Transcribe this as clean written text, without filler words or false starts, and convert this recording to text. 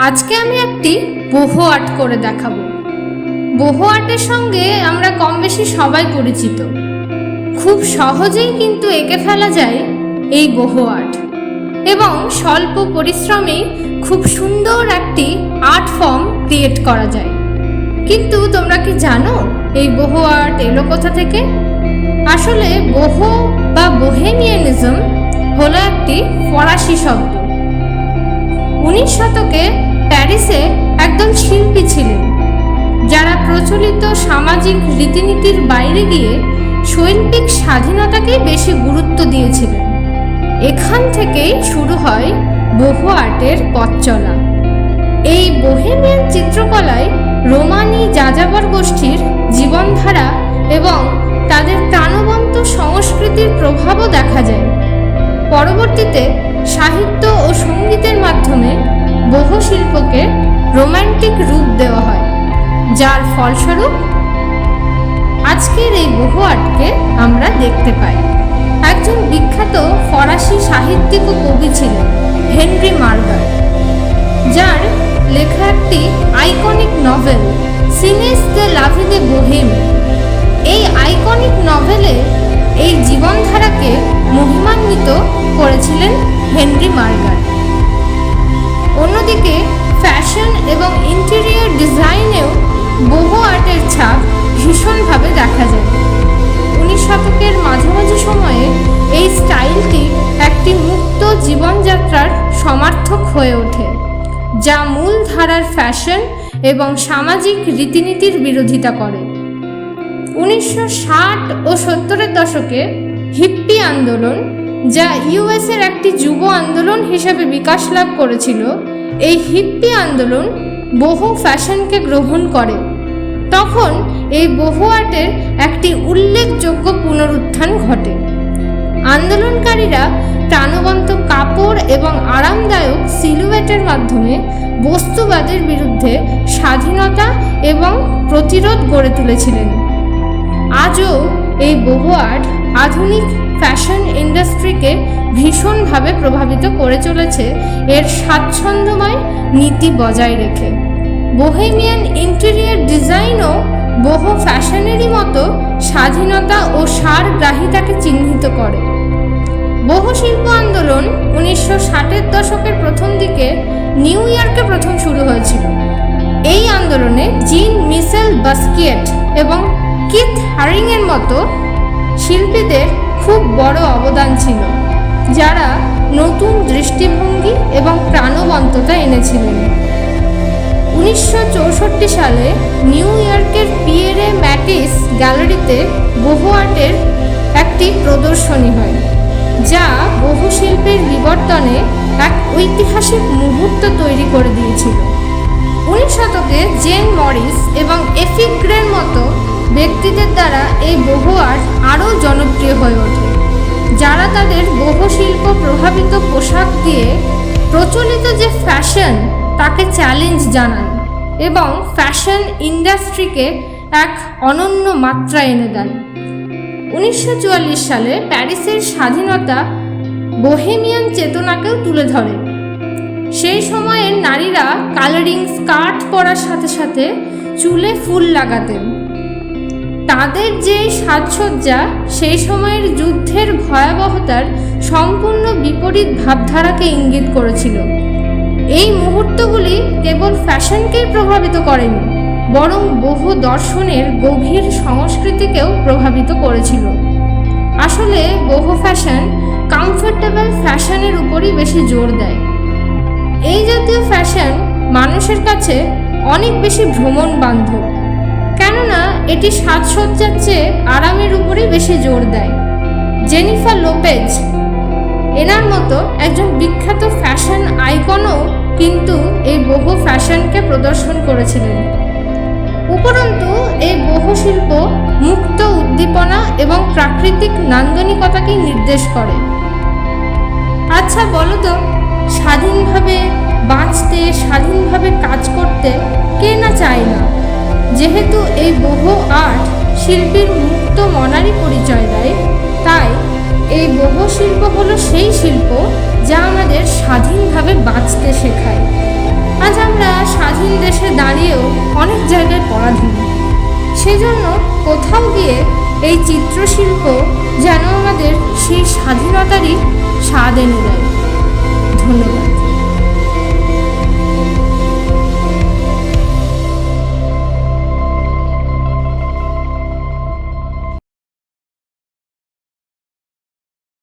আজকে আমি একটি বহু আর্ট করে দেখাবো। বহু আর্টের সঙ্গে আমরা কম বেশি সবাই পরিচিত। খুব সহজেই কিন্তু এঁকে ফেলা যায় এই বহু আর্ট, এবং স্বল্প পরিশ্রমেই খুব সুন্দর একটি আর্ট ফর্ম ক্রিয়েট করা যায়। কিন্তু তোমরা কি জানো এই বহু আর্ট এলো কোথা থেকে? আসলে বহু বা বোহেমিয়ানিজম হলো একটি ফরাসি শব্দ। 19 শতকে প্যারিসে একদল শিল্পী ছিলেন যারা প্রচলিত সামাজিক রীতিনীতির বাইরে গিয়ে শৈল্পিক স্বাধীনতাকে বেশি গুরুত্ব দিয়েছিলেন। এখান থেকেই শুরু হয় বহু আর্টের পথ চলা। এই বোহেমিয়ান চিত্রকলায় রোমানি যাযাবর গোষ্ঠীর জীবনধারা এবং তাদের প্রাণবন্ত সংস্কৃতির প্রভাবও দেখা যায়। পরবর্তীতে সাহিত্য ও সঙ্গীতের মাধ্যমে বহু শিল্পকে রোমান্টিক রূপ দেওয়া হয়, যার ফলস্বরূপ আজকের এই বহু আর্টকে আমরা দেখতে পাই। একজন বিখ্যাত ফরাসি সাহিত্যিক ও কবি ছিলেন হেনরি মার্গার, যার লেখা একটি আইকনিক নভেল সিনেস দে লা ভি দে বোহেম। এই আইকনিক নভেলে এই জীবনধারাকে মহিমান্বিত করেছিলেন হেনরি মার্গার। অন্যদিকে ফ্যাশন এবং ইন্টেরিয়র ডিজাইনেও বহু আর্টের ছাপ ভীষণভাবে দেখা যায়। 19 শতকের মাঝামাঝি সময়ে এই স্টাইলটি একটি মুক্ত জীবনযাত্রার সমার্থক হয়ে ওঠে, যা মূল ধারার ফ্যাশন এবং সামাজিক রীতিনীতির বিরোধিতা করে। 1960 ও 70-এর দশকে হিপ্পি আন্দোলন, যা ইউএসের একটি যুব আন্দোলন হিসেবে বিকাশ লাভ করেছিল, এই হিপ্পি আন্দোলন বহু ফ্যাশনকে গ্রহণ করে। তখন এই বহু আর্টের একটি উল্লেখযোগ্য পুনরুত্থান ঘটে। আন্দোলনকারীরা প্রাণবন্ত কাপড় এবং আরামদায়ক সিলুয়েটের মাধ্যমে বস্তুবাদের বিরুদ্ধে স্বাধীনতা এবং প্রতিরোধ গড়ে তুলেছিলেন। আজও এই বহু আর্ট আধুনিক ফ্যাশন ইন্ডাস্ট্রিকে ভীষণভাবে প্রভাবিত করে চলেছে এর স্বাচ্ছন্দ্যময় নীতি বজায় রেখে। বোহেমিয়ান ইন্টেরিয়র ডিজাইনও বহু ফ্যাশনেরই মতো স্বাধীনতা ও সারগ্রাহিতাকে চিহ্নিত করে। বহু শিল্প আন্দোলন 1960-এর দশকের প্রথম দিকে নিউ ইয়র্কে প্রথম শুরু হয়েছিল। এই আন্দোলনে জিন মিশেল বাস্কিয়েট এবং কিথ হ্যারিংয়ের মতো শিল্পীদের খুব বড় অবদান ছিল, যারা নতুন দৃষ্টিভঙ্গি এবং প্রাণবন্ততা এনেছিলেন। 1964 সালে নিউ ইয়র্কের পিয়েরে ম্যাটিস গ্যালারিতে বহু আর্টের একটি প্রদর্শনী হয়, যা বহু শিল্পের বিবর্তনে এক ঐতিহাসিক মুহূর্ত তৈরি করে দিয়েছিল। 19 শতকে জেন মরিস এবং এফি গ্রের মতো ব্যক্তিদের দ্বারা এই বহু আর্ট আরও জনপ্রিয় হয়ে ওঠে, যারা তাদের বহু শিল্প প্রভাবিত পোশাক দিয়ে প্রচলিত যে ফ্যাশন তাকে চ্যালেঞ্জ জানান এবং ফ্যাশন ইন্ডাস্ট্রিকে এক অনন্য মাত্রা এনে দেন। 1944 সালে প্যারিসের স্বাধীনতা বোহেমিয়ান চেতনাকেও তুলে ধরে। সেই সময়ের নারীরা কালারিং স্কার্ট পরার সাথে সাথে চুলে ফুল লাগাতেন। তাদের যে সাজসজ্জা সেই সময়ের যুদ্ধের ভয়াবহতার সম্পূর্ণ বিপরীত ভাবধারাকে ইঙ্গিত করেছিল। এই মুহূর্তগুলি কেবল ফ্যাশনকেই প্রভাবিত করেনি, বরং বহু দর্শনের গভীর সংস্কৃতিকেও প্রভাবিত করেছিল। আসলে বহু ফ্যাশন কমফোর্টেবল ফ্যাশনের উপরই বেশি জোর দেয়। এই জাতীয় ফ্যাশন মানুষের কাছে অনেক বেশি ভ্রমণ বান্ধব, কেননা এটি সাজসজ্জার চেয়ে আরামের উপরেই বেশি জোর দেয়। জেনিফার লোপেজ এনার মতো একজন বিখ্যাত ফ্যাশন আইকনও কিন্তু এই বহু ফ্যাশনকে প্রদর্শন করেছিলেন। উপরন্তু এই বহু শিল্প মুক্ত উদ্দীপনা এবং প্রাকৃতিক নান্দনিকতাকে নির্দেশ করে। আচ্ছা বলো তো, স্বাধীনভাবে বাঁচতে, স্বাধীনভাবে কাজ করতে কে না চায় না? যেহেতু এই বহু আর্ট শিল্পীর মুক্ত মনারই পরিচয় দেয়, তাই এই বহু শিল্প হলো সেই শিল্প যা আমাদের স্বাধীনভাবে বাঁচতে শেখায়। আজ আমরা স্বাধীন দেশে দাঁড়িয়েও অনেক জায়গায় পরাধীন। সেজন্য কোথাও গিয়ে এই চিত্রশিল্প যেন আমাদের সেই স্বাধীনতারই স্বাদ এনে দেয়।